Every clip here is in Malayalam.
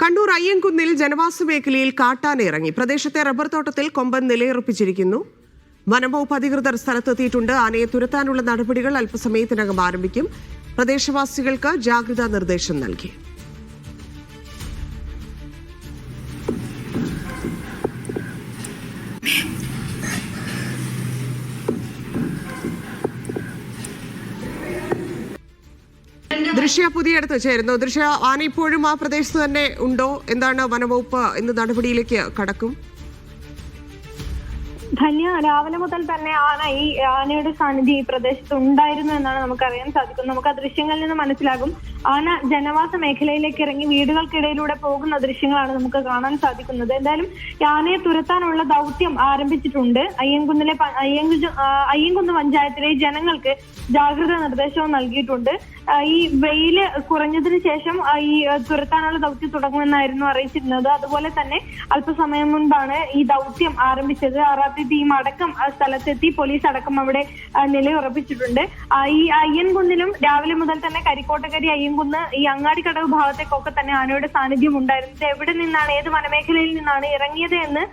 കണ്ണൂർ അയ്യൻകുന്നിൽ ജനവാസ മേഖലയിൽ കാട്ടാന ഇറങ്ങി. പ്രദേശത്തെ റബ്ബർ തോട്ടത്തിൽ കൊമ്പൻ നിലയുറപ്പിച്ചിരിക്കുന്നു. വനംവകുപ്പ് അധികൃതർ സ്ഥലത്തെത്തിയിട്ടുണ്ട്. ആനയെ തുരത്താനുള്ള നടപടികൾ അല്പസമയത്തിനകം ആരംഭിക്കും. പ്രദേശവാസികൾക്ക് ജാഗ്രതാ നിർദ്ദേശം നൽകി. ദൃശ്യ പുതിയടുത്ത് ചേരുന്നു. ദൃശ്യ, ആന ഇപ്പോഴും ആ പ്രദേശത്ത് തന്നെ ഉണ്ടോ? എന്താണ് വനംവകുപ്പ് ഇന്ന് നടപടിയിലേക്ക് കടക്കും? ധന്യ, രാവിലെ മുതൽ തന്നെ ആനയുടെ സാന്നിധ്യം ഈ പ്രദേശത്ത് ഉണ്ടായിരുന്നു എന്നാണ് നമുക്കറിയാൻ സാധിക്കുന്നത്. നമുക്ക് ആ ദൃശ്യങ്ങളിൽ നിന്ന് മനസ്സിലാകും. ആന ജനവാസ മേഖലയിലേക്ക് ഇറങ്ങി വീടുകൾക്കിടയിലൂടെ പോകുന്ന ദൃശ്യങ്ങളാണ് നമുക്ക് കാണാൻ സാധിക്കുന്നത്. എന്തായാലും ആനയെ തുരത്താനുള്ള ദൗത്യം ആരംഭിച്ചിട്ടുണ്ട്. അയ്യൻകുന്ന് പഞ്ചായത്തിലെ ജനങ്ങൾക്ക് ജാഗ്രതാ നിർദ്ദേശവും നൽകിയിട്ടുണ്ട്. ഈ വെയില് കുറഞ്ഞതിന് ശേഷം ഈ തുരത്താനുള്ള ദൗത്യം തുടങ്ങുമെന്നായിരുന്നു അറിയിച്ചിരുന്നത്. അതുപോലെ തന്നെ അല്പസമയം മുൻപാണ് ഈ ദൗത്യം ആരംഭിച്ചത്. RRT ടീം അടക്കം സ്ഥലത്തെത്തി, പോലീസ് അടക്കം അവിടെ നിലയുറപ്പിച്ചിട്ടുണ്ട്. ഈ അയ്യൻകുന്നിലും രാവിലെ മുതൽ തന്നെ കരിക്കോട്ടക്കരി അയ്യൻകുന്ന് ഈ അങ്ങാടിക്കടവ് ഭാഗത്തേക്കൊക്കെ തന്നെ ആനയുടെ സാന്നിധ്യം ഉണ്ടായിരുന്നത്. എവിടെ നിന്നാണ്, ഏത് വനമേഖലയിൽ നിന്നാണ് ഇറങ്ങിയത് എന്ന്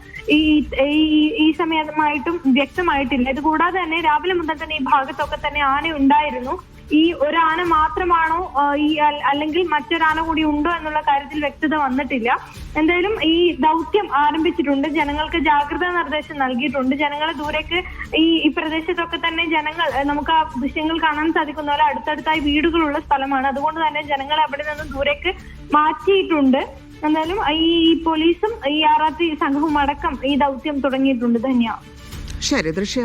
ഈ സമയമായിട്ടും വ്യക്തമായിട്ടില്ല. ഇത് കൂടാതെ തന്നെ രാവിലെ മുതൽ തന്നെ ഈ ഭാഗത്തൊക്കെ തന്നെ ആന ഉണ്ടായിരുന്നു. ഈ ഒരാന മാത്രമാണോ അല്ലെങ്കിൽ മറ്റൊരാന കൂടി ഉണ്ടോ എന്നുള്ള കാര്യത്തിൽ വ്യക്തത വന്നിട്ടില്ല. എന്തായാലും ഈ ദൗത്യം ആരംഭിച്ചിട്ടുണ്ട്. ജനങ്ങൾക്ക് ജാഗ്രതാ നിർദ്ദേശം നൽകിയിട്ടുണ്ട്. ജനങ്ങളെ ദൂരേക്ക് ഈ പ്രദേശത്തൊക്കെ തന്നെ നമുക്ക് ആ ദൃശ്യങ്ങൾ കാണാൻ സാധിക്കുന്ന പോലെ അടുത്തടുത്തായി വീടുകളുള്ള സ്ഥലമാണ്. അതുകൊണ്ട് തന്നെ ജനങ്ങളെ അവിടെ നിന്ന് ദൂരേക്ക് മാറ്റിയിട്ടുണ്ട്. എന്തായാലും ഈ പോലീസും ഈ RRT സംഘവും അടക്കം ഈ ദൗത്യം തുടങ്ങിയിട്ടുണ്ട്. ധന്യ. ശരി ദൃശ്യ.